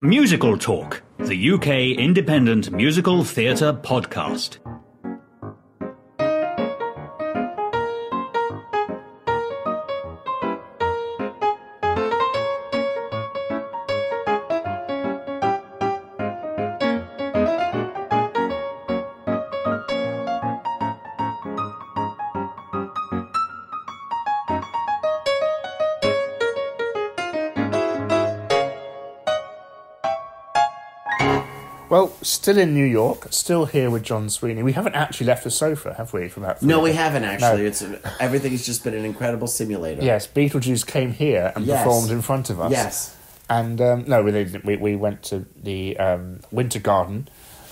Musical Talk, the UK independent musical theatre podcast. Well, still in New York, still here with John Sweeney. We haven't actually left the sofa, have we? For about No, we haven't actually. No. Everything's just been an incredible simulator. Yes, Beetlejuice came here and performed in front of us. Yes. And no, we didn't. We went to the Winter Garden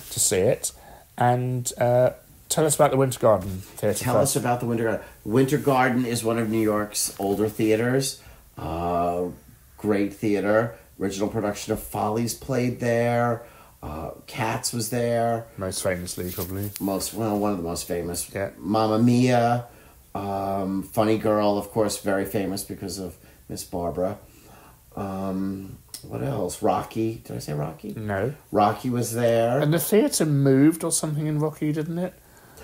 to see it. And tell us about the Winter Garden Theatre. Tell us about the Winter Garden. Winter Garden is one of New York's older theaters. Great theater. Original production of Follies played there. Cats was there. Most famously, probably. One of the most famous. Yeah. Mamma Mia. Funny Girl, of course, very famous because of Miss Barbara. What else? Rocky. Did I say Rocky? No. Rocky was there. And the theatre moved or something in Rocky, didn't it?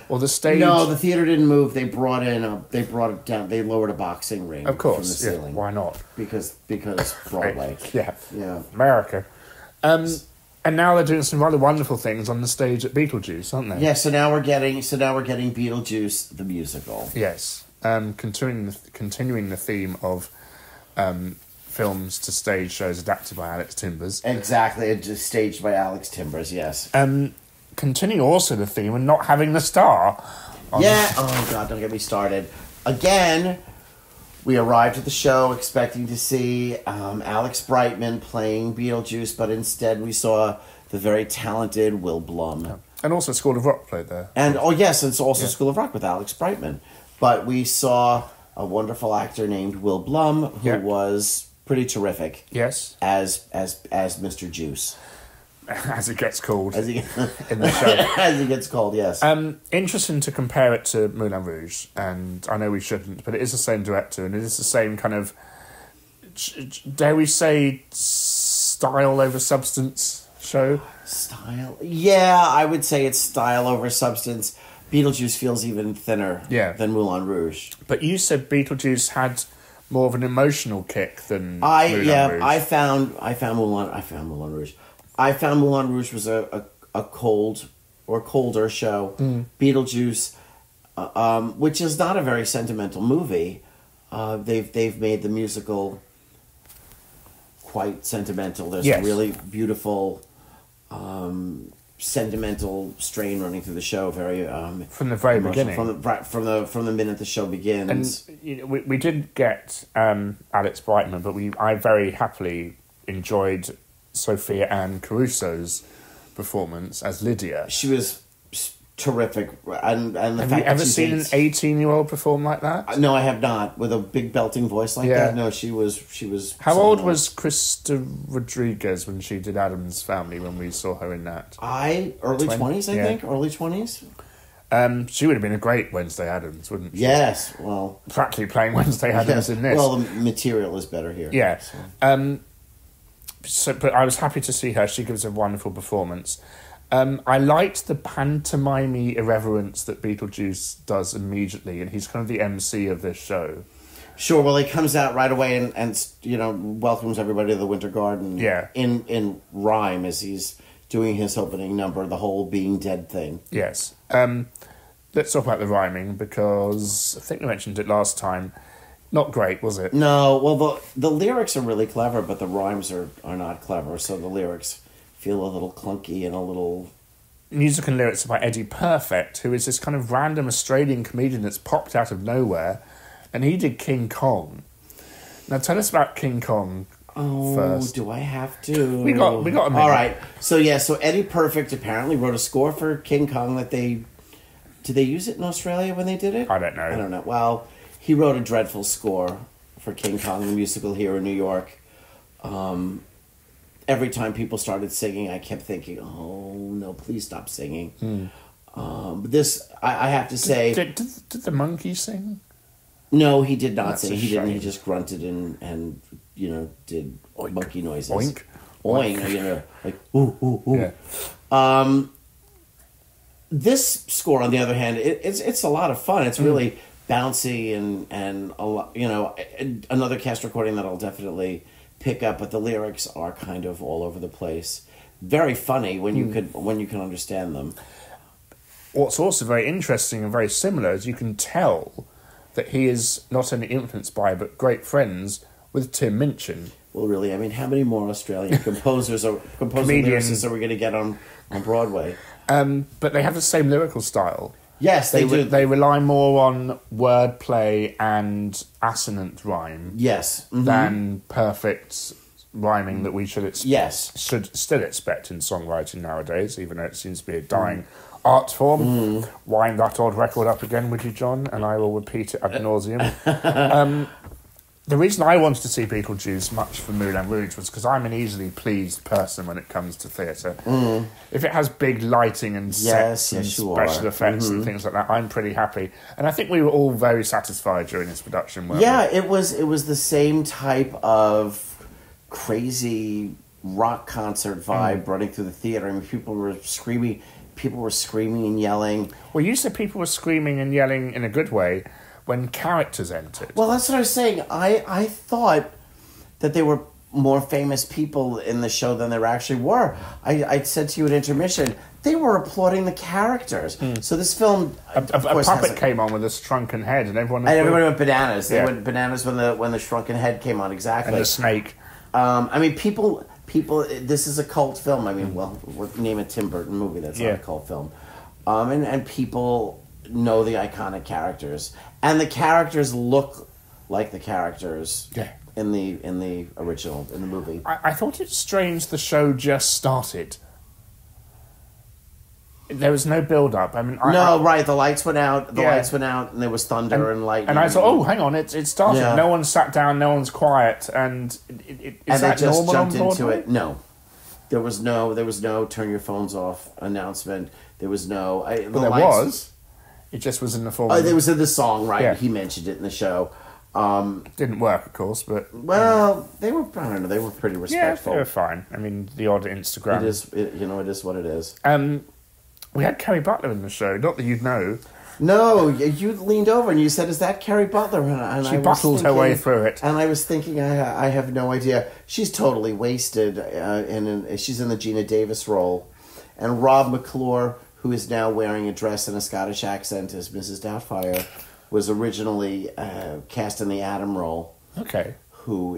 Or the stage? No, the theater didn't move. They brought it down. They lowered a boxing ring. Of course, from the ceiling. yeah, why not? Because Broadway. Yeah, Yeah. America. And now they're doing some rather wonderful things on the stage at Beetlejuice, aren't they? Yeah. So now we're getting Beetlejuice the musical. Yes. Continuing the theme of films to stage shows adapted by Alex Timbers. Exactly. It's just staged by Alex Timbers. Yes. Continuing also the theme of not having the star. Yeah. Oh God! Don't get me started. Again, we arrived at the show expecting to see Alex Brightman playing Beetlejuice, but instead we saw the very talented Will Blum. And also School of Rock played there. And it's also School of Rock with Alex Brightman. But we saw a wonderful actor named Will Blum who was pretty terrific. Yes. As Mr. Juice. As it gets called in the show. As he gets called, yes. Interesting to compare it to Moulin Rouge, and I know we shouldn't, but it is the same director, and it is the same kind of, dare we say, style over substance show? Style? Yeah, I would say it's style over substance. Beetlejuice feels even thinner than Moulin Rouge. But you said Beetlejuice had more of an emotional kick than Moulin Rouge. I found Moulin Rouge. I found Moulin Rouge was a cold or colder show. Beetlejuice, which is not a very sentimental movie, they've made the musical quite sentimental. There's a really beautiful sentimental strain running through the show. Very from the very beginning, from the minute the show begins. And we did get Alex Brightman, but I very happily enjoyed Sophia Ann Caruso's performance as Lydia. She was terrific, and the have fact you ever seen an 18-year-old perform like that? No, I have not. With a big belting voice like that. No, she was. How old was Krista Rodriguez when she did Addams Family when we saw her in that? Early 20s, I think. Early 20s. She would have been a great Wednesday Addams, wouldn't she? Yes, well, practically playing Wednesday Addams in this. Well, the material is better here. Yeah. But I was happy to see her. She gives a wonderful performance. I liked the pantomime irreverence that Beetlejuice does immediately, and he's kind of the MC of this show. Sure. Well, he comes out right away and welcomes everybody to the Winter Garden. Yeah. In rhyme as he's doing his opening number, the whole being dead thing. Yes. Let's talk about the rhyming because I think we mentioned it last time. Not great, was it? No, well, the lyrics are really clever, but the rhymes are not clever, so the lyrics feel a little clunky and a little... Music and lyrics are by Eddie Perfect, who is this kind of random Australian comedian that's popped out of nowhere, and he did King Kong. Now, tell us about King Kong first. Do I have to? We got a minute. All right. So Eddie Perfect apparently wrote a score for King Kong that they... Did they use it in Australia when they did it? I don't know. I don't know. Well... He wrote a dreadful score for King Kong, the musical here in New York. Every time people started singing, I kept thinking, oh, no, please stop singing. This, I have to say... Did the monkey sing? No, he did not That's sing. a He didn't. shame. He just grunted and did Oink. monkey noises. Oink. oing, you know, like ooh ooh ooh. Yeah. This score, on the other hand, it's a lot of fun. It's really bouncy and a lot, you know, another cast recording that I'll definitely pick up. But the lyrics are kind of all over the place. Very funny when you can understand them. What's also very interesting and very similar is you can tell that he is not only influenced by but great friends with Tim Minchin. Well, really, I mean, how many more Australian composers lyricists are we going to get on Broadway? But they have the same lyrical style. Yes, they do. They rely more on wordplay and assonant rhyme. Yes. Mm-hmm. Than perfect rhyming that we should still expect in songwriting nowadays, even though it seems to be a dying art form. Wind that old record up again, would you, John? And I will repeat it ad nauseum. The reason I wanted to see Beetlejuice much for Moulin Rouge was because I'm an easily pleased person when it comes to theatre. If it has big lighting and sets and special effects and things like that, I'm pretty happy. And I think we were all very satisfied during this production. Yeah, it was the same type of crazy rock concert vibe running through the theatre. I mean, people were screaming and yelling. Well, you said people were screaming and yelling in a good way when characters entered. Well, that's what I was saying. I thought that they were more famous people in the show than there actually were. I said to you at intermission, they were applauding the characters. So this film, a puppet came on with a shrunken head, and everyone went bananas. They went bananas when the shrunken head came on. Exactly, and the snake. I mean, people. This is a cult film. I mean, well, name a Tim Burton movie that's not a cult film. And people know the iconic characters, and the characters look like the characters in the original, in the movie. I thought it strange the show just started. There was no build-up. I mean, right. The lights went out. Lights went out, and there was thunder and lightning. And I thought, oh, hang on, it started. Yeah. No one sat down. No one's quiet, and is that they just normal jumped on into it. No, there was no turn your phones off announcement. There was no. Was. It just was in the form. It was in the song, right? Yeah. He mentioned it in the show. Didn't work, of course, but they were. I don't know. They were pretty respectful. Yeah, they were fine. I mean, the odd Instagram. It is. It is what it is. We had Kerry Butler in the show. Not that you'd know. No, you leaned over and you said, "Is that Kerry Butler?" And she bottled her way through it. And I was thinking, I have no idea. She's totally wasted, she's in the Gina Davis role. And Rob McClure, who is now wearing a dress and a Scottish accent as Mrs. Doubtfire, was originally cast in the Adam role. Okay. Who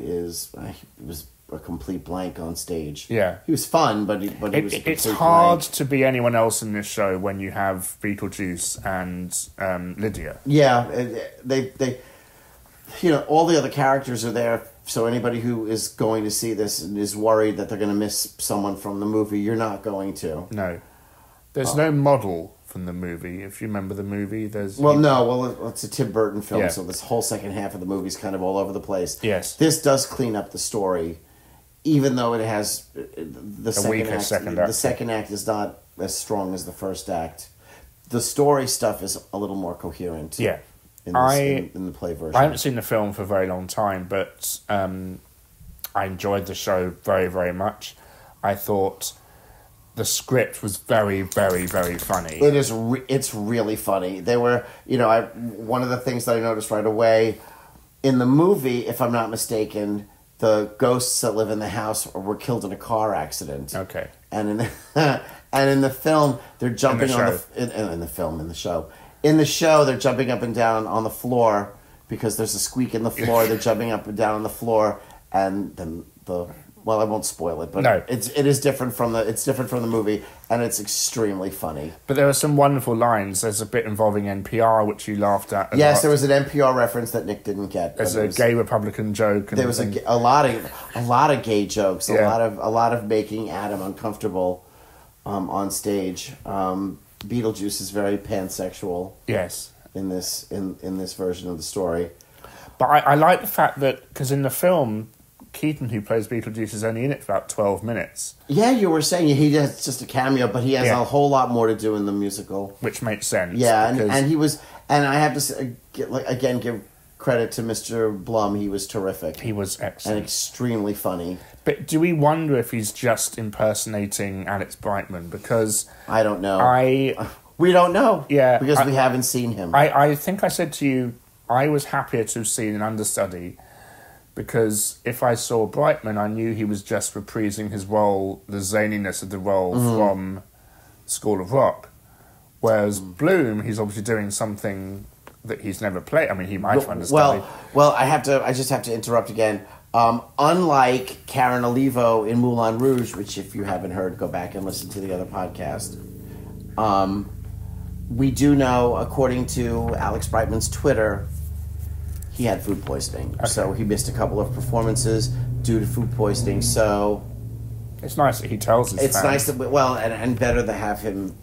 was a complete blank on stage. Yeah. He was fun, but he was a complete It's hard blank. to be anyone else in this show when you have Beetlejuice and Lydia. Yeah, they all the other characters are there, so anybody who is going to see this and is worried that they're going to miss someone from the movie, you're not going to. No. There's no model from the movie. If you remember the movie, there's... it's a Tim Burton film, so this whole second half of the movie is kind of all over the place. Yes. This does clean up the story, even though it has the second act. The second act is not as strong as the first act. The story stuff is a little more coherent. Yeah. In the play version. I haven't seen the film for a very long time, but I enjoyed the show very, very much. I thought the script was very, very, very funny. It is. It's really funny. They were, one of the things that I noticed right away in the movie, if I'm not mistaken, the ghosts that live in the house were killed in a car accident. Okay. And in the film, they're jumping in the show, they're jumping up and down on the floor because there's a squeak in the floor. They're jumping up and down on the floor, and then well, I won't spoil it, but it is different from the movie, and it's extremely funny. But there are some wonderful lines. There's a bit involving NPR, which you laughed at. Yes, there was an NPR reference that Nick didn't get. There's a gay Republican joke. There was a lot of gay jokes. A lot of making Adam uncomfortable on stage. Beetlejuice is very pansexual. Yes, in this version of the story. But I like the fact that because in the film, Keaton, who plays Beetlejuice, is only in it for about 12 minutes. Yeah, you were saying he has just a cameo, but he has a whole lot more to do in the musical. Which makes sense. Yeah, and he was... And I have to say, give credit to Mr. Blum. He was terrific. He was excellent. And extremely funny. But do we wonder if he's just impersonating Alex Brightman? Because I don't know. We don't know. Yeah. Because we haven't seen him. I think I said to you, I was happier to have seen an understudy, because if I saw Brightman, I knew he was just reprising his role, the zaniness of the role from School of Rock. Whereas Bloom, he's obviously doing something that he's never played. I mean, he might have understudied. Well, I just have to interrupt again. Unlike Karen Olivo in Moulin Rouge, which if you haven't heard, go back and listen to the other podcast. We do know, according to Alex Brightman's Twitter, he had food poisoning. Okay. So he missed a couple of performances due to food poisoning. So it's nice that he tells his fans. It's nice that and better to have him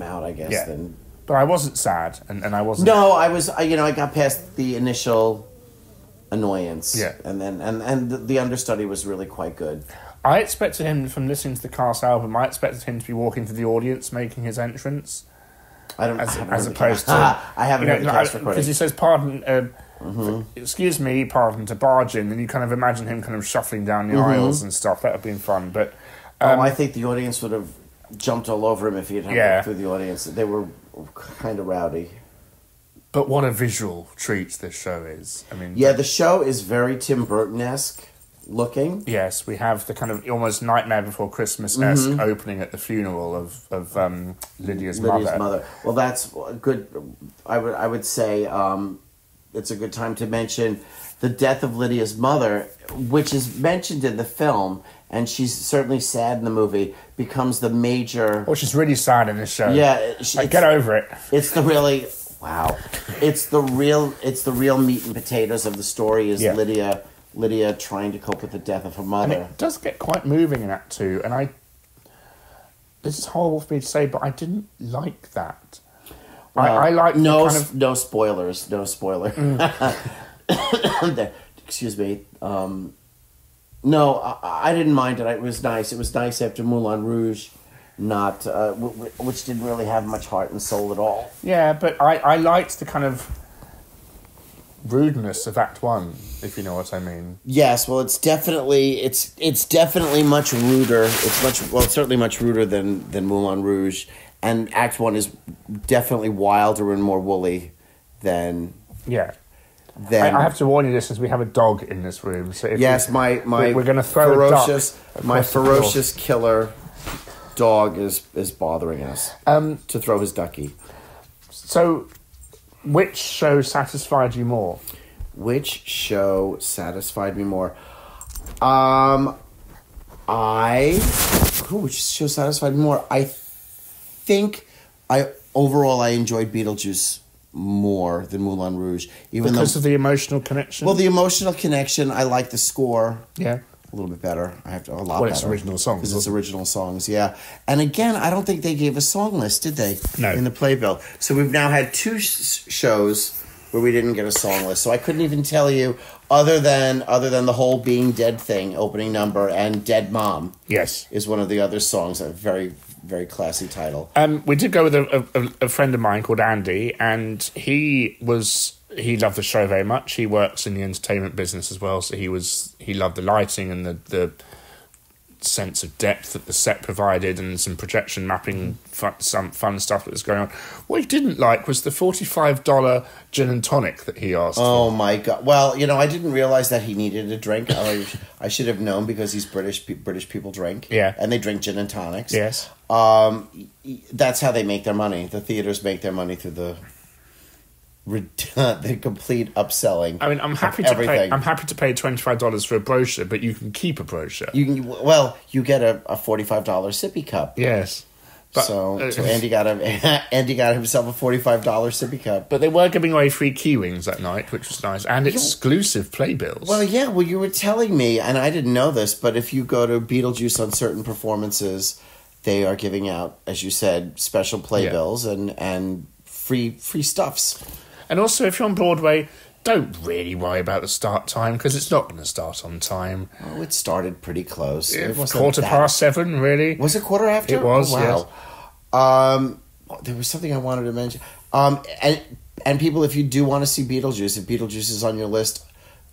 out, I guess. Yeah. Than. But I wasn't sad, and I wasn't. No, I was. I got past the initial annoyance. Yeah, and then and the understudy was really quite good. I expected him, from listening to the Cast album, I expected him to be walking to the audience, making his entrance. As opposed to I haven't heard the cast recording, because he says pardon. Excuse me, pardon, to barge in, and you kind of imagine him kind of shuffling down the aisles and stuff. That would have been fun, but I think the audience would have jumped all over him if he had come through the audience. They were kind of rowdy. But what a visual treat this show is. I mean, the show is very Tim Burton-esque looking. Yes, we have the kind of almost Nightmare Before Christmas-esque opening at the funeral of Lydia's mother. Well, that's good. I would say it's a good time to mention the death of Lydia's mother, which is mentioned in the film, and she's certainly sad in the movie, becomes the major... Well, she's really sad in this show. Yeah. Get over it. It's the really... Wow. It's the real meat and potatoes of the story is Lydia trying to cope with the death of her mother. And it does get quite moving in Act 2, and this is horrible for me to say, but I didn't like that. I like no spoilers. Excuse me. No, I didn't mind it. It was nice. It was nice after Moulin Rouge, not which didn't really have much heart and soul at all. Yeah, but I liked the kind of rudeness of Act 1, if you know what I mean. Yes, well, it's definitely much ruder. It's certainly much ruder than Moulin Rouge. And Act 1 is definitely wilder and more woolly than... Yeah. I have to warn you, listeners, we have a dog in this room. So we're going to throw my ferocious killer dog is bothering us to throw his ducky. So, which show satisfied you more? Which show satisfied me more? Which show satisfied me more? I think overall I enjoyed Beetlejuice more than Moulin Rouge, because of the emotional connection. Well, the emotional connection. I like the score. Yeah, a little bit better. Better. It's original songs. Because it's original songs. Yeah, and again, I don't think they gave a song list, did they? No. In the playbill. So we've now had two shows where we didn't get a song list. So I couldn't even tell you other than the whole Being Dead thing, opening number, and Dead Mom. Yes, is one of the other songs. A very, very classy title. We did go with a friend of mine called Andy, and he loved the show very much. He works in the entertainment business as well, so he loved the lighting and the sense of depth that the set provided, and some projection mapping, some fun stuff that was going on. What he didn't like was the $45 gin and tonic that he asked for. My God. Well, I didn't realize that he needed a drink. I should have known, because he's British. British people drink. Yeah. And they drink gin and tonics. Yes. That's how they make their money. The theaters make their money through the complete upselling. I mean, I'm happy to pay $25 for a brochure, but you can keep a brochure. You get a $45 sippy cup. Yes. But, so Andy got himself a $45 sippy cup. But they were giving away free key wings that night, which was nice, and exclusive playbills. Well, yeah. Well, you were telling me, and I didn't know this, but if you go to Beetlejuice on certain performances, they are giving out, as you said, special playbills and free stuffs. And also, if you're on Broadway, don't really worry about the start time, because it's not going to start on time. Oh, it started pretty close. It was 7:15, really. Was it quarter after? It was, wow. Yes. There was something I wanted to mention. And And people, if you do want to see Beetlejuice, if Beetlejuice is on your list,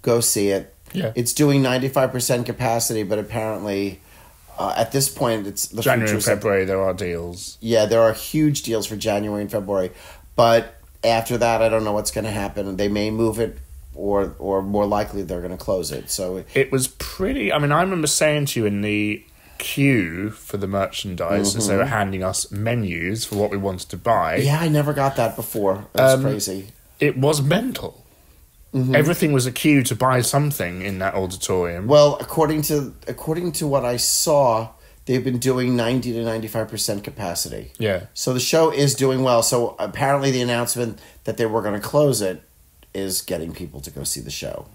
go see it. Yeah. It's doing 95% capacity, but apparently at this point, it's the January and future's- February, there are deals. Yeah, there are huge deals for January and February. But after that, I don't know what's going to happen. They may move it, or more likely, they're going to close it. So It was pretty... I mean, I remember saying to you in the queue for the merchandise, as they were handing us menus for what we wanted to buy, yeah, I never got that before. That's crazy. it was mental. Everything was a queue to buy something in that auditorium. Well, according to what I saw, they've been doing 90 to 95% capacity. Yeah. So the show is doing well. So apparently the announcement that they were going to close it is getting people to go see the show.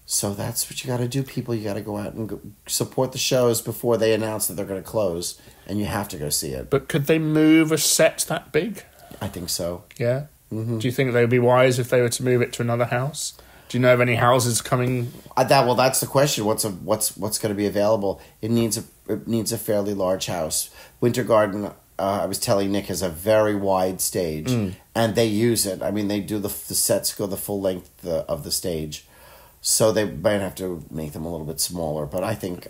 So that's what you got to do, people. You got to go out and support the shows before they announce that they're going to close, and you have to go see it. But could they move a set that big? I think so. Yeah? Do you think they would be wise if they were to move it to another house? Do you know of any houses coming? That's the question. What's going to be available? It needs a fairly large house. Winter Garden, I was telling Nick, has a very wide stage, and they use it. I mean, they do the sets go the full length of the stage, so they might have to make them a little bit smaller. But I think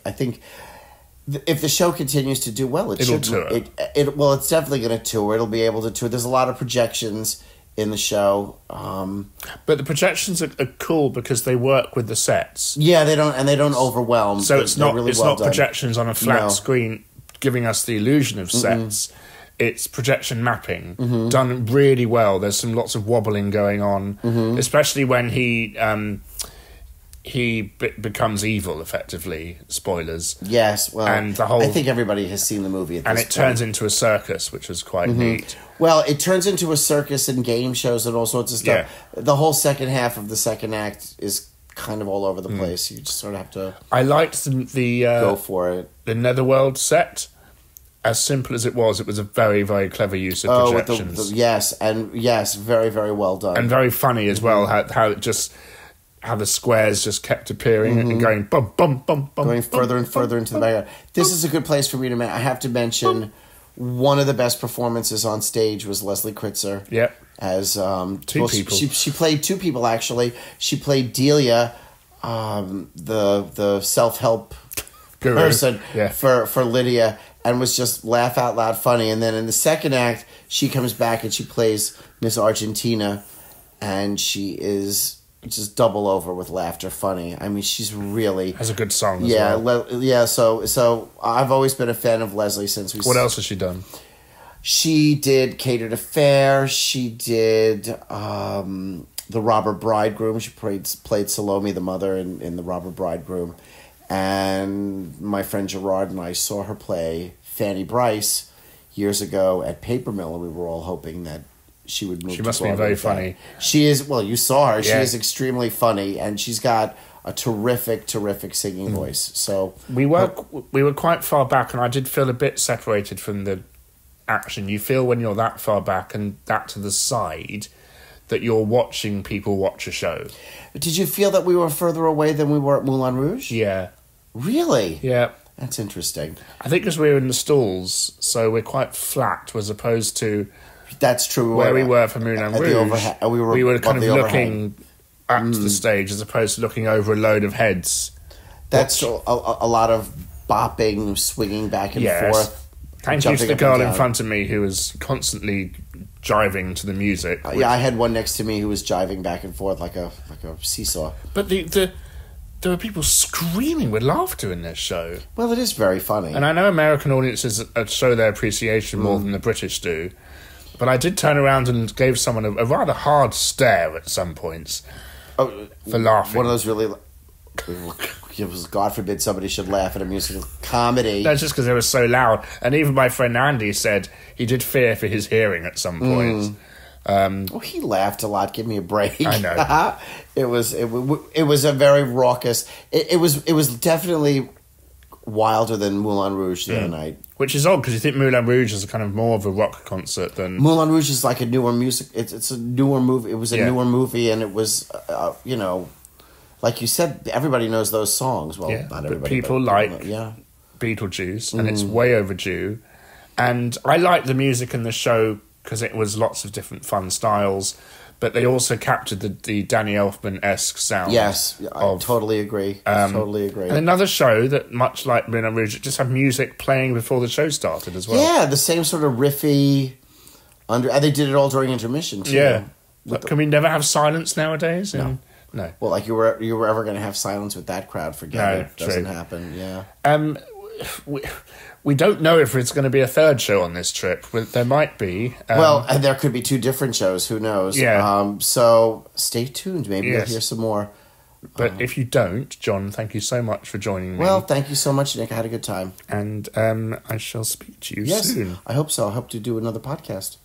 if the show continues to do well, It'll tour. It's definitely going to tour. It'll be able to tour. There's a lot of projections in the show. But the projections are cool because they work with the sets. Yeah, they don't overwhelm. So it's They're not really it's well not done. projections on a flat No. screen giving us the illusion of sets. It's projection mapping done really well. There's lots of wobbling going on, especially when he becomes evil, effectively. Spoilers. Yes, well, And the whole- I think everybody has seen the movie at this And it point. turns into a circus, which was quite neat. Well, it turns into a circus and game shows and all sorts of stuff. Yeah. The whole second half of the second act is kind of all over the place. You just sort of have to I liked the go for it. the Netherworld set. As simple as it was a very, very clever use of With projections. yes, very, very well done. And very funny as well, how the squares just kept appearing and going bum, bum, bum, bum. Going bum, further and further into the background. This is a good place for me to I have to mention one of the best performances on stage was Leslie Kritzer. Yep. As Two people. She played two people actually. She played Delia, the self-help Guru. person Yeah. for Lydia, and was just laugh out loud funny. And then in the second act, she comes back and she plays Miss Argentina, and she is just double over with laughter funny. I mean, she's really Has a good song as well. So I've always been a fan of Leslie since we. What else has she done? She did Catered Affair. She did The Robber Bridegroom. She played Salome, the mother, in The Robber Bridegroom. And my friend Gerard and I saw her play Fanny Bryce years ago at Paper Mill, and we were all hoping that she would move. She to must be Broadway very with that. funny. She is. Well, you saw her. She Yeah. is extremely funny, and she's got a terrific singing voice. So We were quite far back, and I did feel a bit separated from the action. You feel when you're that far back and that to the side that you're watching people watch a show. did you feel that we were further away than we were at Moulin Rouge? Yeah. Really? Yeah. That's interesting. I think because we were in the stalls, so we're quite flat as opposed to That's true. where we were for Moulin at the Rouge. we were kind of above the overhang. looking at the stage as opposed to looking over a load of heads. That's a lot of bopping, swinging back and Yes. forth. Thank you to jumping the up girl and in down. front of me who was constantly jiving to the music. Yeah, I had one next to me who was jiving back and forth like a seesaw. But there were people screaming with laughter in this show. Well, it is very funny. And I know American audiences show their appreciation more than the British do. But I did turn around and gave someone a rather hard stare at some points for laughing. One of those really. It was, God forbid somebody should laugh at a musical comedy. That's just because they were so loud. And even my friend Andy said he did fear for his hearing at some points. Oh, he laughed a lot. Give me a break. I know. It was a very raucous. It was definitely wilder than Moulin Rouge the other night. Which is odd because you think Moulin Rouge is a kind of more of a rock concert than... Moulin Rouge is like a newer music. It's a newer movie. It was a Yeah. newer movie, and it was like you said, everybody knows those songs. Well, Yeah, not but everybody. people like yeah. Beetlejuice, and it's way overdue. And I liked the music in the show because it was lots of different fun styles. but they also captured the Danny Elfman-esque sound. Yes, I totally agree. Totally agree. And another show that, much like Moulin Rouge, just had music playing before the show started as well. Yeah, the same sort of riffy. And they did it all during intermission too. Yeah. Can we never have silence nowadays? No. No. Well, like you were ever going to have silence with that crowd? Forget it. Doesn't happen. Yeah. We don't know if it's going to be a third show on this trip. There might be. And there could be 2 different shows. Who knows? Yeah. So stay tuned. Maybe Yes. you'll hear some more. But if you don't, John, thank you so much for joining me. Well, thank you so much, Nick. I had a good time. And I shall speak to you soon. I hope so. I hope to do another podcast.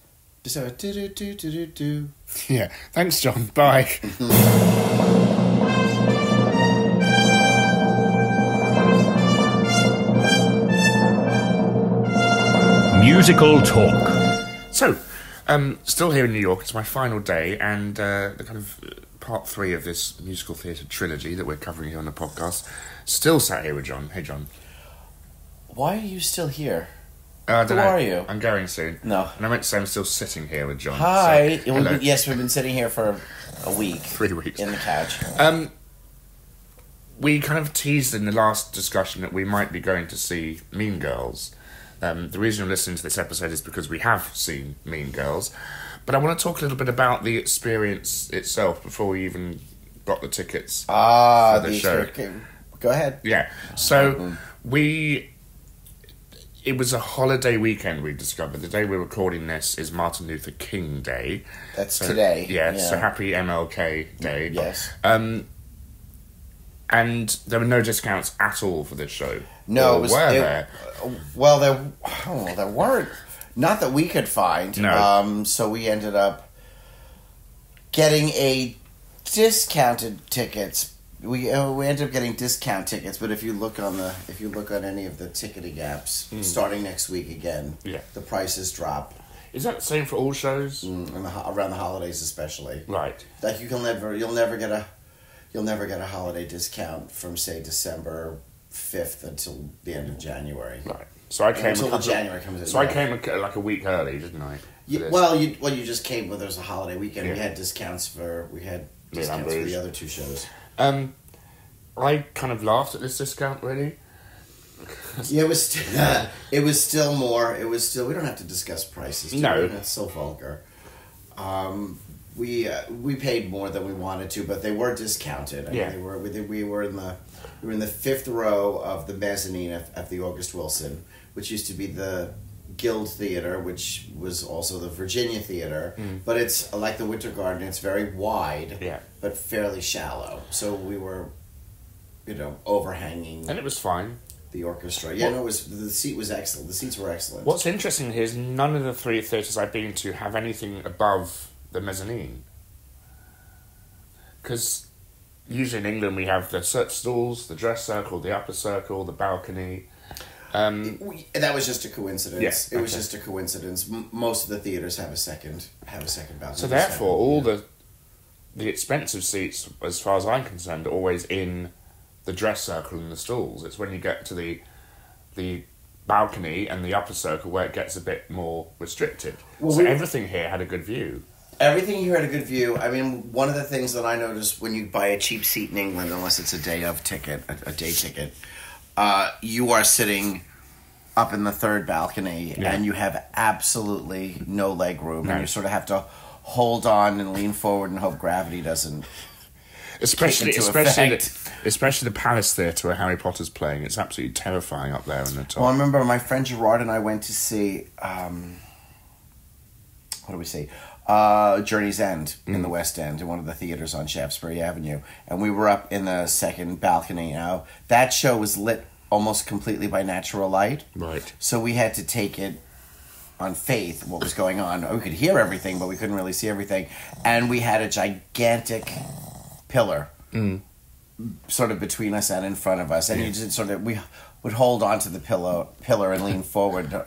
Just have a do. Yeah. Thanks, John. Bye. Musical Talk. So, still here in New York. It's my final day, and the kind of part 3 of this musical theatre trilogy that we're covering here on the podcast. Still sat here with John. Hey, John. Why are you still here? I don't Who know. are you? I'm going soon. No. And I meant to say I'm still sitting here with John. Hi. So, hello. Yes, we've been sitting here for a week. 3 weeks. In the couch. We kind of teased in the last discussion that we might be going to see Mean Girls. The reason you're listening to this episode is because we have seen Mean Girls. But I want to talk a little bit about the experience itself before we even got the tickets for the show. Go ahead. Yeah. So it was a holiday weekend, we discovered. The day we're recording this is Martin Luther King Day. That's today. Yeah, so happy MLK Day. Yes. And there were no discounts at all for this show. No, there? Well, there weren't. Not that we could find. No. So we ended up getting a discounted tickets. We ended up getting discount tickets, but if you look on any of the ticketing apps, starting next week again, the prices drop. Is that the same for all shows? Around the holidays, especially. Right. Like you'll never get a holiday discount from say December 5th until the end of January. Right. So I came until January comes in. So I came like a week early, didn't I? You just came when there was a holiday weekend. Yeah. We had discounts for the other 2 shows. I kind of laughed at this discount, really. Yeah, it was still more. It was still. We don't have to discuss prices. No, that's so vulgar. We paid more than we wanted to, but they were discounted. I mean, we were in the 5th row of the mezzanine at the August Wilson, which used to be the Guild Theater, which was also the Virginia Theater, but it's like the Winter Garden. It's very wide, but fairly shallow. So we were, overhanging, and it was fine. The orchestra, the seat was excellent. The seats were excellent. What's interesting here is none of the 3 theatres I've been to have anything above the mezzanine, because usually in England we have the stalls, the dress circle, the upper circle, the balcony. That was just a coincidence. Yeah, it was just a coincidence. Most of the theaters have a second balcony. So therefore, all the expensive seats, as far as I'm concerned, are always in the dress circle and the stalls. It's when you get to the balcony and the upper circle where it gets a bit more restricted. So everything here had a good view. Everything here had a good view. I mean, one of the things that I noticed when you buy a cheap seat in England, unless it's a day ticket, you are sitting up in the 3rd balcony and you have absolutely no leg room, and you sort of have to hold on and lean forward and hope gravity doesn't especially the Palace Theatre where Harry Potter's playing. It's absolutely terrifying up there on the top. Well, I remember my friend Gerard and I went to see Journey's End in the West End, in one of the theaters on Shaftesbury Avenue, and we were up in the 2nd balcony. Now that show was lit almost completely by natural light, right? So we had to take it on faith what was going on. We could hear everything, but we couldn't really see everything, and we had a gigantic pillar sort of between us and in front of us, and you just we would hold on to the pillar and lean forward to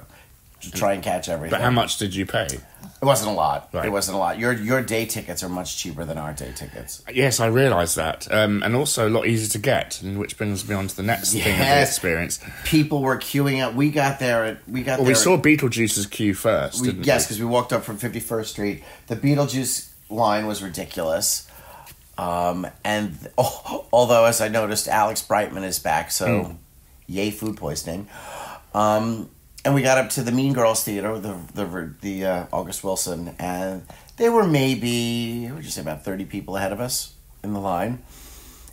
try and catch everything. But how much did you pay? It wasn't a lot. Right. It wasn't a lot. Your day tickets are much cheaper than our day tickets. Yes, I realise that. And also a lot easier to get, which brings me on to the next thing of the experience. People were queuing up. We saw Beetlejuice's queue first, didn't we? Yes, because we walked up from 51st Street. The Beetlejuice line was ridiculous. And although, as I noticed, Alex Brightman is back, so yay food poisoning. And we got up to the Mean Girls Theater, the August Wilson, and they were maybe, what would you say, about 30 people ahead of us in the line.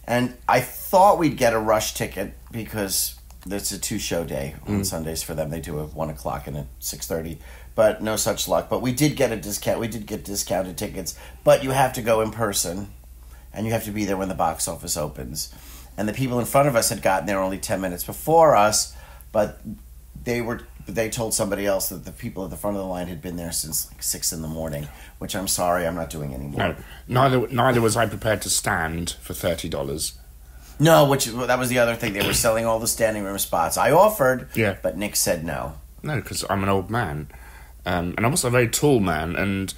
And I thought we'd get a rush ticket because it's a 2-show day on Sundays for them. They do a 1 o'clock and a 6:30, but no such luck. But we did get a discount. We did get discounted tickets, but you have to go in person, and you have to be there when the box office opens. And the people in front of us had gotten there only 10 minutes before us, but they told somebody else that the people at the front of the line had been there since like 6 a.m, which I'm sorry, I'm not doing anymore. No, neither was I prepared to stand for $30. No, that was the other thing. They were selling all the standing room spots. I offered, but Nick said no. No, because I'm an old man, and I'm also a very tall man, and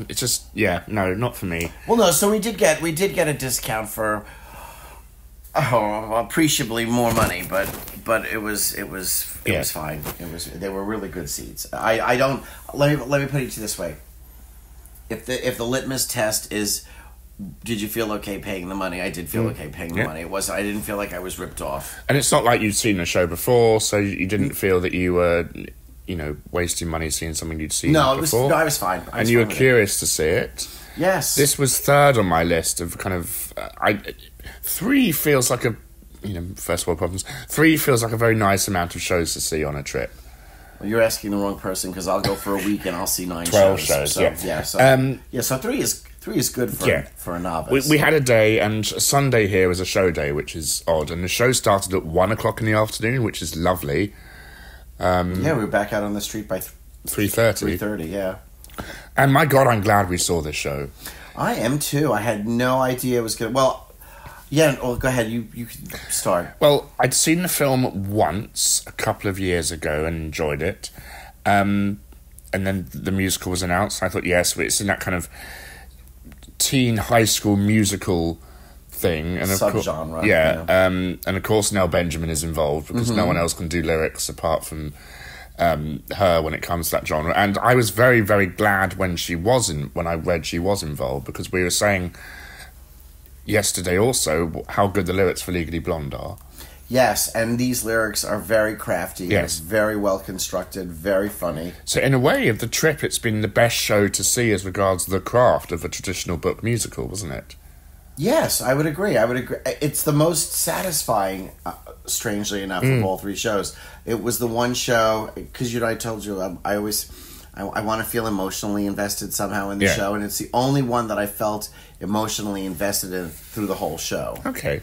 it's just no, not for me. Well, no. So we did get a discount for appreciably more money, but it was fine. They were really good seats. I don't let me put it to you this way. If the litmus test is, did you feel okay paying the money? I did feel okay paying the money. I didn't feel like I was ripped off. And it's not like you'd seen the show before, so you didn't feel that you were, wasting money seeing something you'd seen before. I was fine. And you were curious to see it. Yes. This was third on my list of kind of... 3 feels like a... first world problems. 3 feels like a very nice amount of shows to see on a trip. Well, you're asking the wrong person, because I'll go for a week and I'll see 9 12 shows. shows, So 3 is good for a novice. We had a day, and Sunday here was a show day, which is odd. And the show started at 1 o'clock in the afternoon, which is lovely. We were back out on the street by 3:30. 3:30, yeah. And my God, I'm glad we saw this show. I am too. I had no idea it was good. Well, go ahead. You can start. Well, I'd seen the film once a couple of years ago and enjoyed it. And then the musical was announced. I thought, yes, it's in that kind of teen high school musical thing, and subgenre. And of course Nell Benjamin is involved because no one else can do lyrics apart from her when it comes to that genre. And I was very, very glad when I read she was involved, because we were saying yesterday also how good the lyrics for Legally Blonde are. Yes, and these lyrics are very crafty. Yes. Very well constructed, very funny. So in a way, of the trip, it's been the best show to see as regards the craft of a traditional book musical, wasn't it? Yes, I would agree. It's the most satisfying, strangely enough, of all 3 shows. It was the one show, because I told you, I want to feel emotionally invested somehow in the show, and it's the only one that I felt emotionally invested in through the whole show. Okay.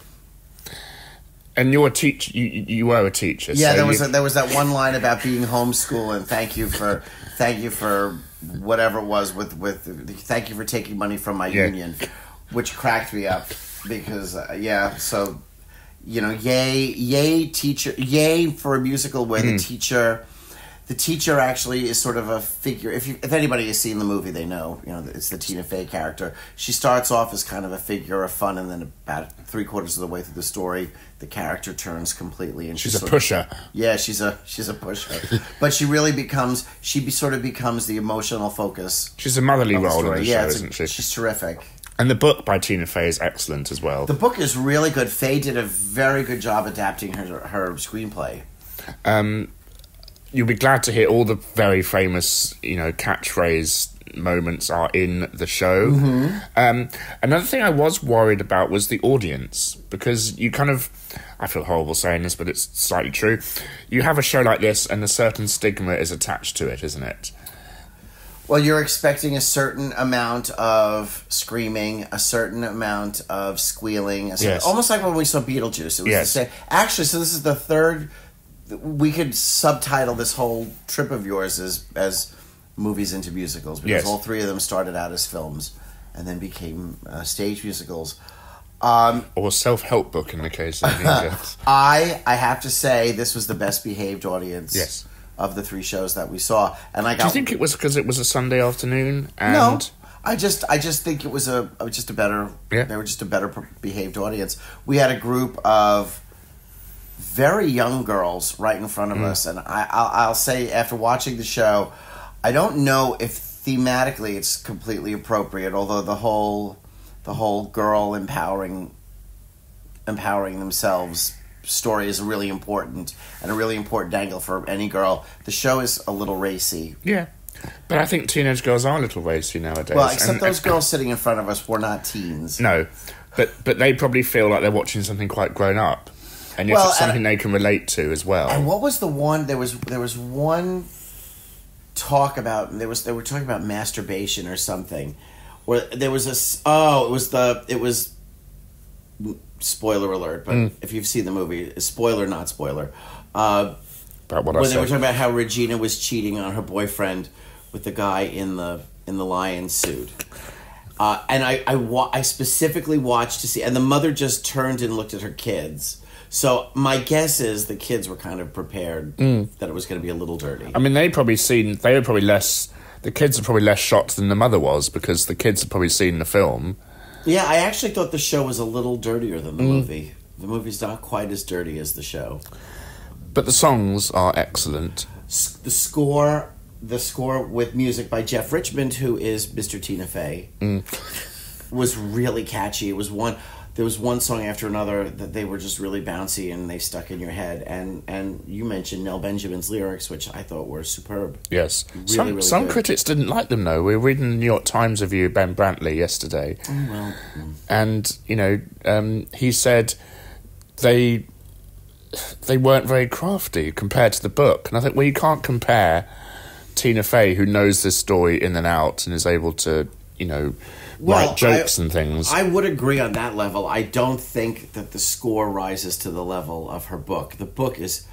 And you're a teacher. You were a teacher. Yeah, so there was that one line about being homeschooled, and thank you for whatever it was thank you for taking money from my union, which cracked me up because so yay teacher, yay for a musical where the teacher actually is sort of a figure. If anybody has seen the movie, they know it's the Tina Fey character. She starts off as kind of a figure of fun, and then about 3/4 of the way through the story, the character turns completely, and she's a pusher. She's a pusher, but she really becomes the emotional focus. She's a motherly role in the show, isn't she? She's terrific. And the book by Tina Fey is excellent as well. The book is really good. Fey did a very good job adapting her screenplay. You'll be glad to hear all the very famous, catchphrase moments are in the show. Another thing I was worried about was the audience, because I feel horrible saying this, but it's slightly true. You have a show like this and a certain stigma is attached to it, isn't it? Well, you're expecting a certain amount of screaming, a certain amount of squealing, almost like when we saw Beetlejuice. It was the same. Actually, so this is the third. We could subtitle this whole trip of yours as movies into musicals, because all 3 of them started out as films and then became stage musicals. Or self-help book in the case of Mean Girls. I have to say this was the best behaved audience of the 3 shows that we saw. And do you think it was because it was a Sunday afternoon? And no, I just think it was just a better. They were just a better behaved audience. We had a group of very young girls right in front of us, and I'll say, after watching the show, I don't know if thematically it's completely appropriate, although the whole girl empowering themselves story is really important and a really important angle for any girl. The show is a little racy. Yeah. But I think teenage girls are a little racy nowadays. Well, except those girls sitting in front of us were not teens. No. But they probably feel like they're watching something quite grown up. And yet it's something they can relate to as well. And what was the one? There was one talk about. They were talking about masturbation or something. Or there was it was spoiler alert. But if you've seen the movie, spoiler not spoiler. About what I said. They were talking about how Regina was cheating on her boyfriend with the guy in the lion suit. And I specifically watched to see, and the mother just turned and looked at her kids. So my guess is the kids were kind of prepared that it was going to be a little dirty. I mean, the kids are probably less shocked than the mother was, because the kids had probably seen the film. Yeah, I actually thought the show was a little dirtier than the movie. The movie's not quite as dirty as the show. But the songs are excellent. The score with music by Jeff Richmond, who is Mr. Tina Fey, was really catchy. There was one song after another that they were just really bouncy and they stuck in your head. And you mentioned Nell Benjamin's lyrics, which I thought were superb. Yes. Really, some good. critics didn't like them, though. We were reading the New York Times review of Ben Brantley yesterday. Oh, well. And, he said they weren't very crafty compared to the book. And I think, well, you can't compare Tina Fey, who knows this story in and out and is able to, write jokes and things. I would agree on that level. I don't think that the score rises to the level of her book. The book is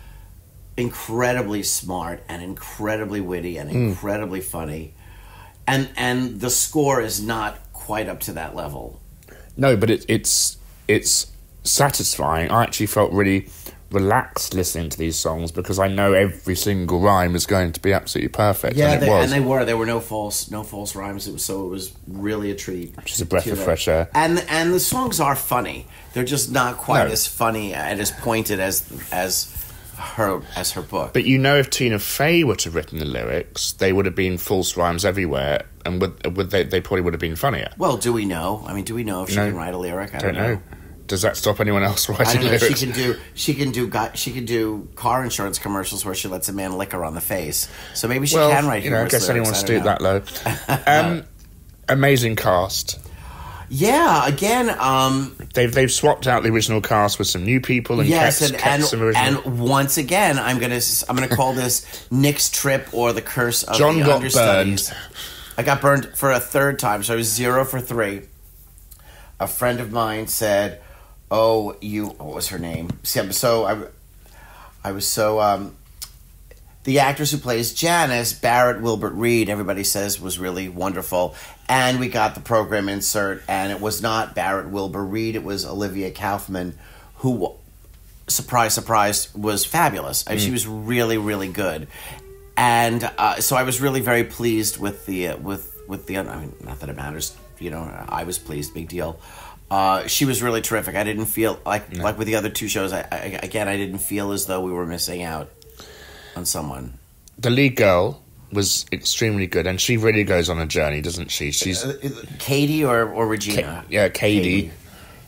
incredibly smart and incredibly witty and incredibly funny. And the score is not quite up to that level. No, but it's satisfying. I actually felt really relaxed listening to these songs because I know every single rhyme is going to be absolutely perfect. Yeah, and it was. And they were. There were no false rhymes. It was really a treat. Which is a breath of fresh air. And the songs are funny. They're just not quite as funny and as pointed as her book. But if Tina Fey were to have written the lyrics, they would have been false rhymes everywhere, and they probably would have been funnier. Well, do we know? I mean, do we know if she can write a lyric? I don't know. Does that stop anyone else writing lyrics? She can do car insurance commercials where she lets a man lick her on the face. So maybe she can write. I guess anyone wants to do that low. Amazing cast. Yeah, again, they've swapped out the original cast with some new people and kept some original. And once again, I'm gonna call this Nick's trip or the curse of John the got understudies. burned. I got burned for a third time, so I was 0 for 3. A friend of mine said, what was her name? The actress who plays Janice, Barrett Wilbert Reed, everybody says was really wonderful. And we got the program insert, and it was not Barrett Wilbur Reed, it was Olivia Kaufman, who, surprise, surprise, was fabulous. She was really, really good. And so I was really very pleased with the, I mean, not that it matters, I was pleased, big deal. She was really terrific. I didn't feel like with the other two shows. I didn't feel as though we were missing out on someone. The lead girl was extremely good, and she really goes on a journey, doesn't she? She's Katie or Regina. Katie.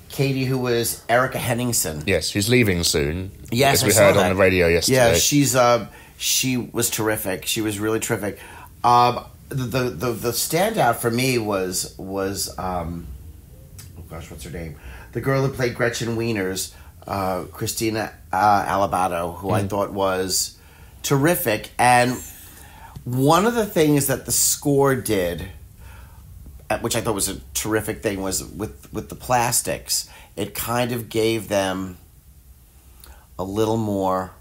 Katie, who was Erica Henningsen. Yes, who's leaving soon. Yes, as we heard on the radio yesterday. Yeah, she was terrific. She was really terrific. The standout for me was what's her name? The girl who played Gretchen Wieners, Christina Alabato, who I thought was terrific. And one of the things that the score did, which I thought was a terrific thing, was with the plastics. It kind of gave them a little more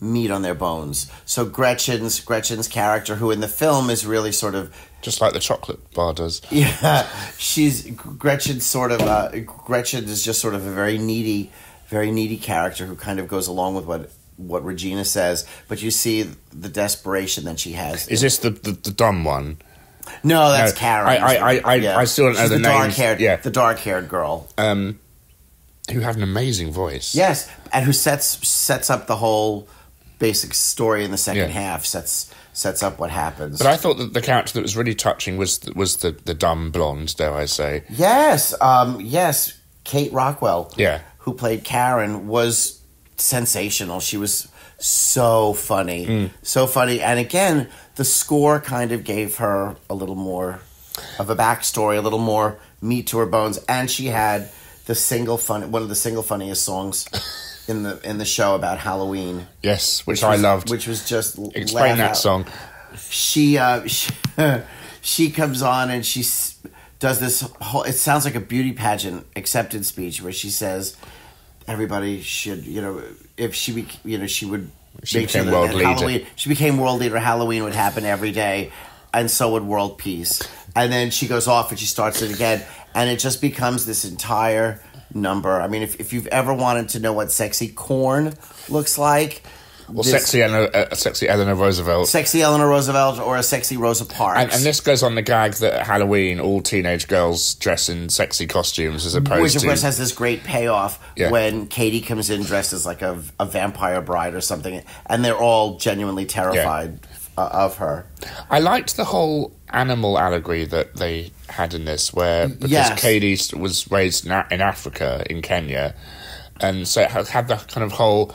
meat on their bones. So Gretchen's character, who in the film is really sort of just like the chocolate bar does. Yeah, Gretchen is just sort of a very needy character who kind of goes along with what Regina says, but you see the desperation that she has. Is this the dumb one? No, that's Karen. I still don't know the name. The dark-haired girl. Who had an amazing voice. Yes, and who sets up the whole basic story in the second half. Sets sets up what happens. But I thought that the character that was really touching was the dumb blonde, dare I say. Yes, yes. Kate Rockwell, Yeah. who played Karen, was sensational. She was so funny. So funny. And again, the score kind of gave her a little more of a backstory, a little more meat to her bones. And she had one of the single funniest songs in the show about Halloween. Yes, which I loved. Which was just Explain that out. song. She comes on and she does this whole, it sounds like a beauty pageant acceptance speech where she says everybody should, if she would make sure became world that leader. Halloween, she became world leader, Halloween would happen every day, and so would world peace. And then she goes off and she starts it again, and it just becomes this entire number. I mean, if you've ever wanted to know what sexy corn looks like, Or sexy Eleanor Roosevelt. Sexy Eleanor Roosevelt or a sexy Rosa Parks. And this goes on the gag that at Halloween, all teenage girls dress in sexy costumes as opposed Which, of to... course, has this great payoff Yeah. when Katie comes in dressed as like a vampire bride or something, and they're all genuinely terrified of her. I liked the whole animal allegory that they had in this, where because Yes. Katie was raised in Africa, in Kenya, and so it had that kind of whole,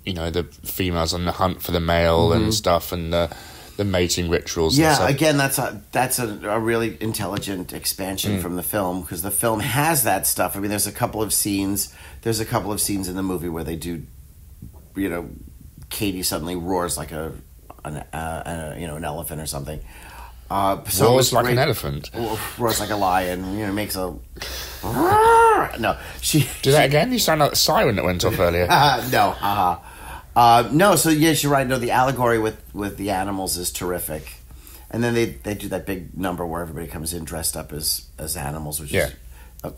the females on the hunt for the male and stuff, and the mating rituals. Yeah, and stuff. again, that's a really intelligent expansion from the film, because the film has that stuff. I mean, there's a couple of scenes in the movie where they do, Katie suddenly roars like an elephant or something. So roars like an elephant. Roars like a lion. Makes a no. Do that again. You sound like the siren that went off earlier. No. No. So yes, you're right. No, the allegory with the animals is terrific, and then they do that big number where everybody comes in dressed up as animals, which is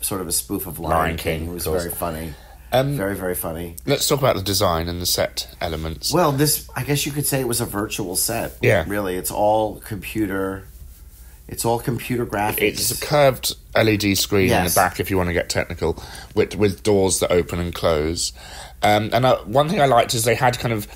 sort of a spoof of Lion King. It was very funny. Very, very funny. Let's talk about the design and the set elements. Well, I guess you could say it was a virtual set. Yeah. Really, it's all computer graphics. It's a curved LED screen in the Yes. back, if you want to get technical, with doors that open and close. And one thing I liked is they had kind of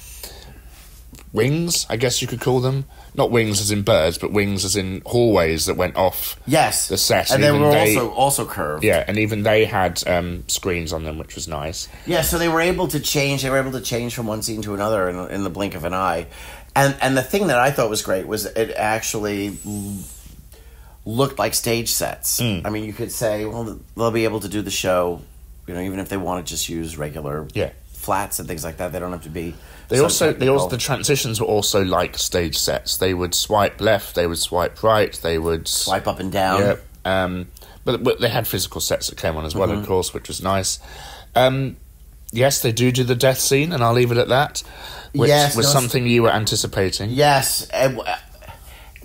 wings, I guess you could call them. Not wings as in birds, but wings as in hallways that went off Yes. the set. And they even were also curved. Yeah, and even they had screens on them, which was nice. Yeah, so they were able to change from one scene to another in the blink of an eye. And the thing that I thought was great was it actually looked like stage sets. I mean, you could say, well, they'll be able to do the show, even if they want to just use regular flats and things like that. They don't have to be. The transitions were also like stage sets. They would swipe left, they would swipe right, they would swipe up and down. Yeah. But they had physical sets that came on as well, of course, which was nice. Yes, they do the death scene, and I'll leave it at that. Which was something you were anticipating. Yes.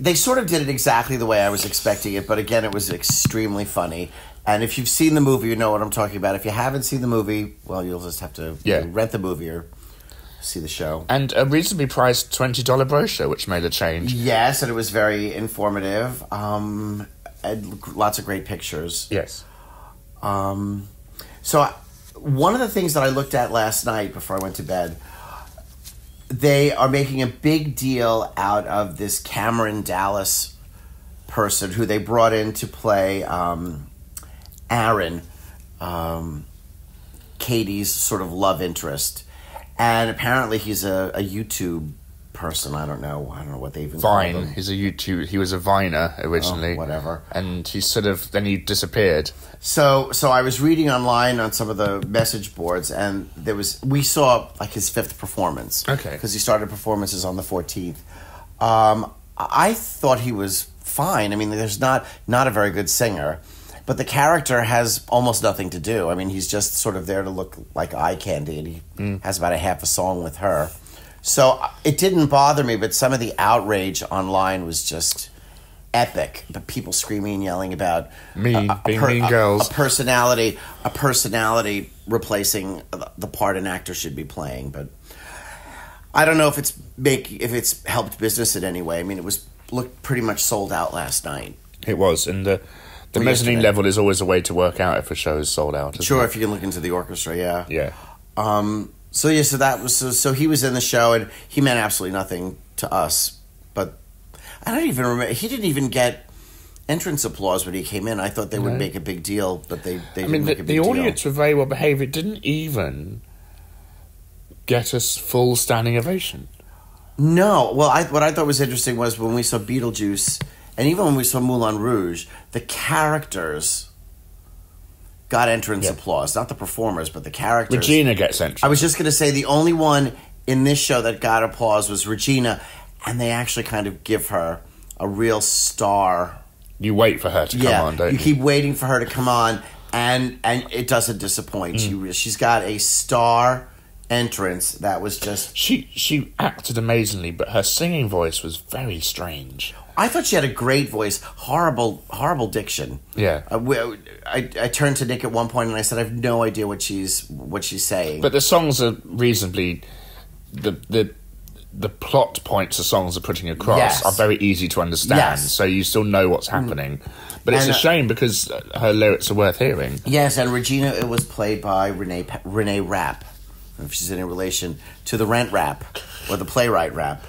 They sort of did it exactly the way I was expecting it, but again, it was extremely funny. And if you've seen the movie, you know what I'm talking about. If you haven't seen the movie, well, you'll just have to rent the movie or see the show. And a reasonably priced $20 brochure, which made a change. Yes, and it was very informative. And lots of great pictures. Yes. So one of the things that I looked at last night before I went to bed, they are making a big deal out of this Cameron Dallas person who they brought in to play Aaron, Katie's sort of love interest. And apparently he's a YouTube person. I don't know what they even call him. Vine. He's a YouTube. He was a Viner originally. Whatever. And then he disappeared. So I was reading online on some of the message boards, and we saw like his 5th performance. Okay. Because he started performances on the 14th. I thought he was fine. I mean, there's not a very good singer, but the character has almost nothing to do. I mean, he's just sort of there to look like eye candy, and he has about a half a song with her. So it didn't bother me, but some of the outrage online was just epic. But people screaming and yelling about Mean Girls, a personality replacing the part an actor should be playing. But I don't know if it's helped business in any way. I mean, it looked pretty much sold out last night. It was, and the mezzanine level is always a way to work out if a show is sold out. Sure, if you can look into the orchestra, yeah. Yeah. So he was in the show, and he meant absolutely nothing to us. But I don't even remember. He didn't even get entrance applause when he came in. I thought they would make a big deal, but they didn't make a big deal. The audience were very well behaved. It didn't even get us full standing ovation. No. Well, what I thought was interesting was when we saw Beetlejuice, and even when we saw Moulin Rouge, the characters got entrance applause. Not the performers, but the characters. Regina gets entrance. I was just going to say the only one in this show that got applause was Regina, and they actually kind of give her a real star. You wait for her to come on, don't you? You keep waiting for her to come on, and it doesn't disappoint. She's got a star entrance that was just... She acted amazingly, but her singing voice was very strange. I thought she had a great voice. Horrible diction. Yeah. I turned to Nick at one point and I said, I have no idea what she's saying. But the songs are reasonably... The plot points the songs are putting across are very easy to understand, so you still know what's happening. But it's a shame because her lyrics are worth hearing. Yes, and Regina, it was played by Renee Rapp. I don't know if she's in relation to the Rent Rap or the Playwright Rap.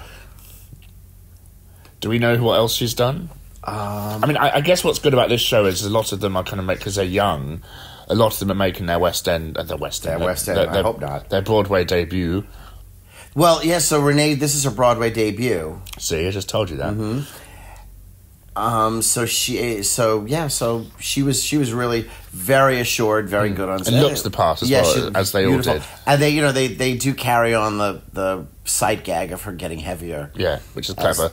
Do we know what else she's done? I mean, I guess what's good about this show is a lot of them are kind of because they're young. A lot of them are making their West End. I hope not. Their Broadway debut. Well, yeah. So Renee, this is her Broadway debut. See, I just told you that. Mm-hmm. So she was really very assured, very good on stage. And looks the part as well, as they all did. And they do carry on the sight gag of her getting heavier. Yeah, which is clever.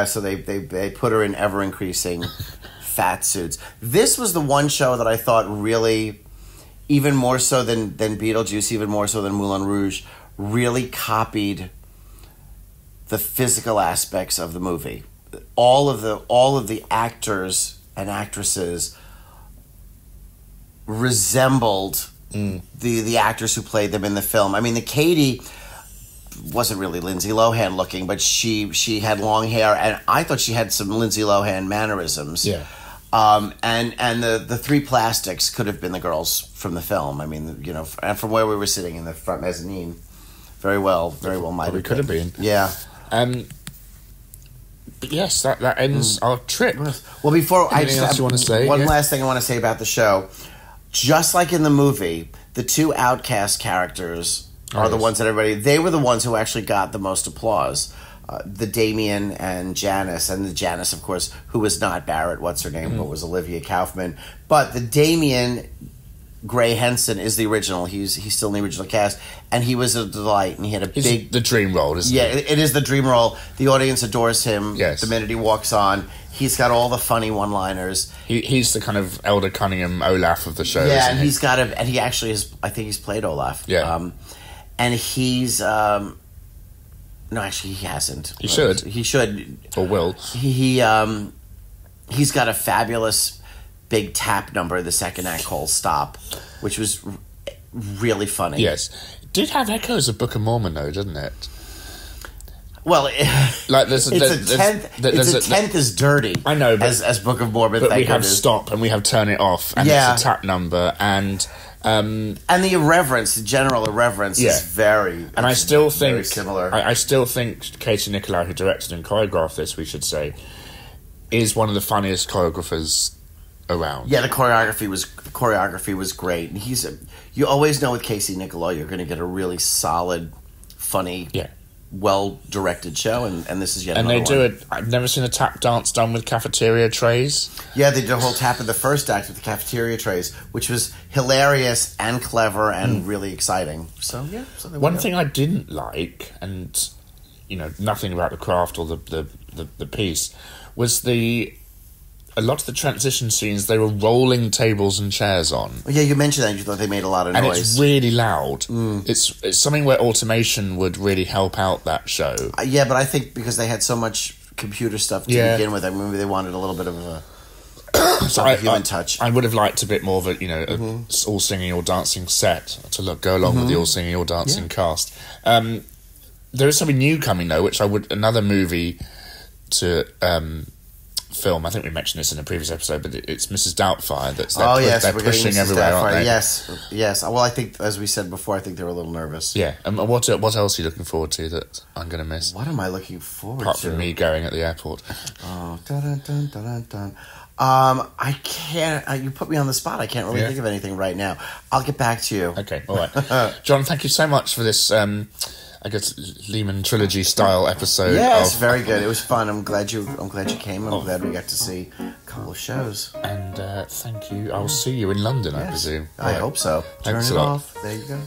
So they put her in ever increasing fat suits. This was the one show that I thought really, even more so than Beetlejuice, even more so than Moulin Rouge, really copied the physical aspects of the movie. All of the actors and actresses resembled the actors who played them in the film. I mean, the Katie wasn't really Lindsay Lohan looking, but she had long hair, and I thought she had some Lindsay Lohan mannerisms. Yeah. And the three plastics could have been the girls from the film. I mean, and from where we were sitting in the front mezzanine, very well might have could have been. Yeah. But yes, that ends our trip. Well, before anything else you want to say? One last thing I want to say about the show. Just like in the movie, the two outcast characters are the ones that they were the ones who actually got the most applause. The Damien and Janice, and the Janice, of course, who was not Barrett, what's her name, but was Olivia Kaufman. But the Damien, Gray Henson, is the original. He's still in the original cast, and he was a delight, and he had the dream role, isn't it? Yeah, it is the dream role. The audience adores him the minute he walks on. He's got all the funny one-liners. He's the kind of Elder Cunningham Olaf of the show, yeah, isn't and he? he's got and he actually is, I think he's played Olaf. Yeah. And he's... no, actually, he hasn't. He should. He should. Or will. He's got a fabulous big tap number in the second act called Stop, which was really funny. Yes. It did have echoes of Book of Mormon, though, didn't it? Well, it's a tenth as dirty. I know, but, as Book of Mormon. But we have Stop and we have Turn It Off, and it's a tap number, and the irreverence, the general irreverence, is very. And I still think very similar. I still think Katie Nicolau, who directed and choreographed this, we should say, is one of the funniest choreographers around. Yeah, the choreography was great. And you always know with Casey Nicolau you're going to get a really solid, funny, well-directed show, and this is yet another one. And they do it. I've never seen a tap dance done with cafeteria trays. Yeah, they did a whole tap in the first act with the cafeteria trays, which was hilarious and clever and really exciting. So yeah. One thing I didn't like, and nothing about the craft or the piece, was a lot of the transition scenes, they were rolling tables and chairs on. Yeah, you mentioned that. You thought they made a lot of noise. And it's really loud. It's something where automation would really help out that show. Yeah, but I think because they had so much computer stuff to begin with, maybe they wanted a little bit of a human touch. I would have liked a bit more of a all singing or dancing set to go along with the all singing or dancing cast. There is something new coming though, which another movie to film. I think we mentioned this in a previous episode, but it's Mrs. Doubtfire that's they're pushing everywhere, aren't they? Yes. Well, I think, as we said before, I think they were a little nervous. Yeah. And what else are you looking forward to that I'm going to miss? What am I looking forward Apart to? from me going at the airport. Oh, dun dun dun dun dun. I can't. You put me on the spot. I can't really think of anything right now. I'll get back to you. Okay, all right. John, thank you so much for this. I guess Lehman trilogy style episode. Yes, very good. It was fun. I'm glad you came. I'm glad we got to see a couple of shows. And thank you. I'll see you in London, I presume. I hope so. Thanks Turn a it lot. off. There you go.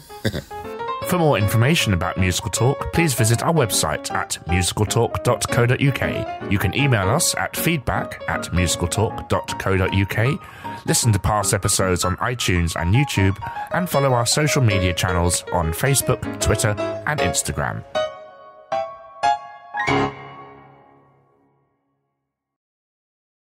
For more information about Musical Talk, please visit our website at musicaltalk.co.uk. You can email us at feedback@musicaltalk.co.uk, listen to past episodes on iTunes and YouTube, and follow our social media channels on Facebook, Twitter, and Instagram.